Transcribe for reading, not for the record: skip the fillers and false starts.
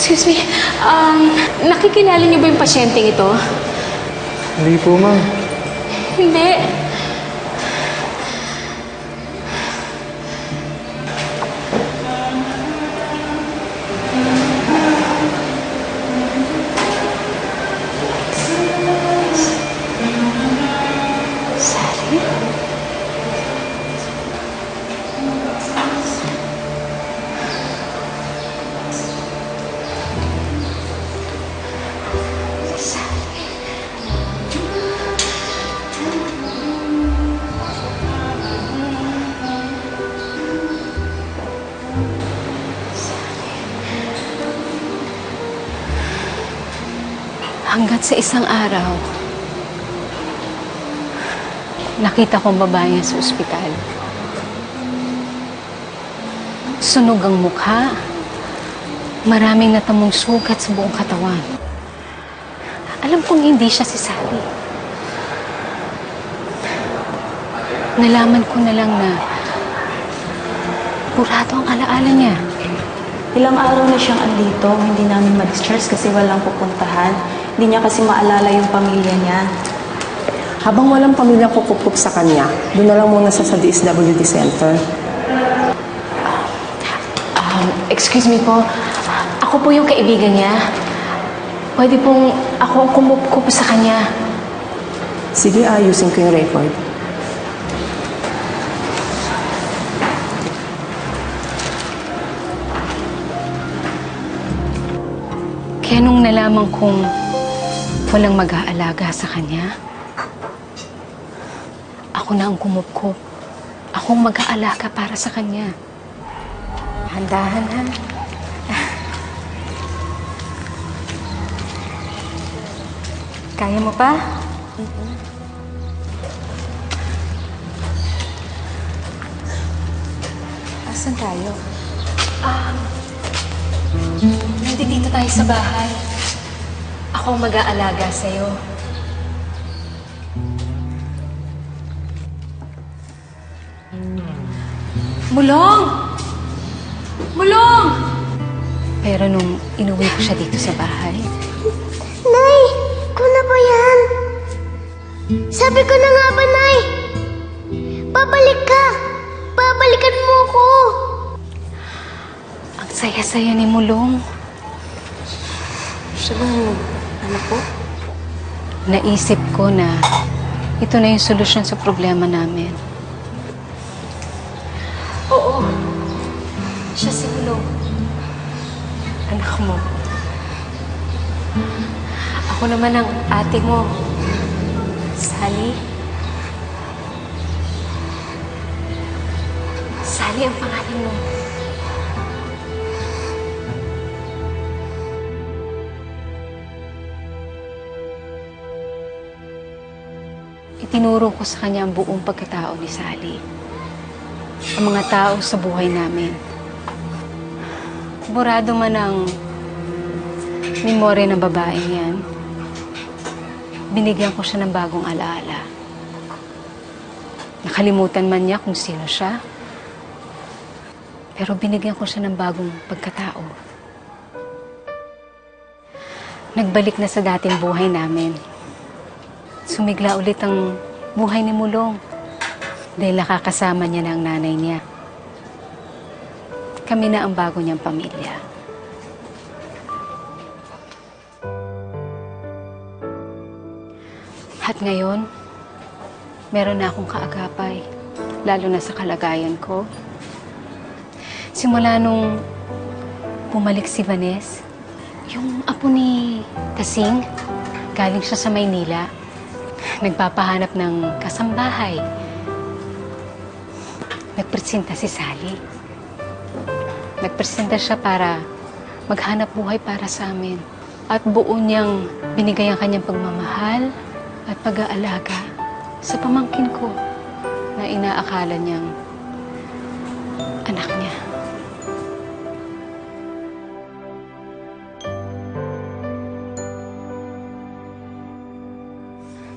Excuse me, nakikilala niyo ba yung pasyenteng ito? Hindi po, ma'am. Hindi. Sally? Hanggat sa isang araw, nakita kong babae niya sa ospital. Sunog ang mukha. Maraming natamong sugat sa buong katawan. Alam kong hindi siya si Sally. Nalaman ko na lang na burado ang alaala niya. Ilang araw na siyang andito, hindi namin ma-discharge kasi walang pupuntahan. Hindi niya kasi maalala yung pamilya niya. Habang walang pamilyang kukupup sa kanya, doon na lang muna sa DSWD Center. Excuse me po. Ako po yung kaibigan niya. Pwede pong ako ang kumukup sa kanya. Sige, ayusin ko yung record. Kaya nung nalaman kong walang mag-aalaga sa kanya, ako na ang kumupkup. Akong mag-aalaga para sa kanya. Handahan, ha? Kaya mo pa? Asan tayo? Nandito tayo sa bahay. Ako ang mag-aalaga sa'yo. Mulong! Mulong! Pero nung inuwi ko siya dito sa bahay, Nay! Ko na ba yan? Sabi ko na nga ba, Nay? Babalik ka! Babalikan mo ko! ang saya-saya ni Mulong. Siya ba yung anak ko? Naisip ko na ito na yung solusyon sa problema namin. Oo. Siya si Mulong. Anak mo. Ako naman ang ate mo. Sally. Sally ang pangalan mo. Itinuro ko sa kanya ang buong pagkatao ni Sally. Ang mga tao sa buhay namin. Burado man ang memorya ng babaeng yan, binigyan ko siya ng bagong alaala. Nakalimutan man niya kung sino siya, pero binigyan ko siya ng bagong pagkatao. Nagbalik na sa dating buhay namin. Sumigla ulit ang buhay ni Mulong dahil nakakasama niya na ang nanay niya. Kami na ang bago niyang pamilya. At ngayon, meron na akong kaagapay, lalo na sa kalagayan ko. Simula nung bumalik si Vanessa, yung apo ni Kasing, galing siya sa Maynila, nagpapahanap ng kasambahay. Nagpresenta si Sally. Nagpresenta siya para maghanap buhay para sa amin. At buo niyang binigay ang kanyang pagmamahal at pag-aalaga sa pamangkin ko na inaakala niyang anak niya.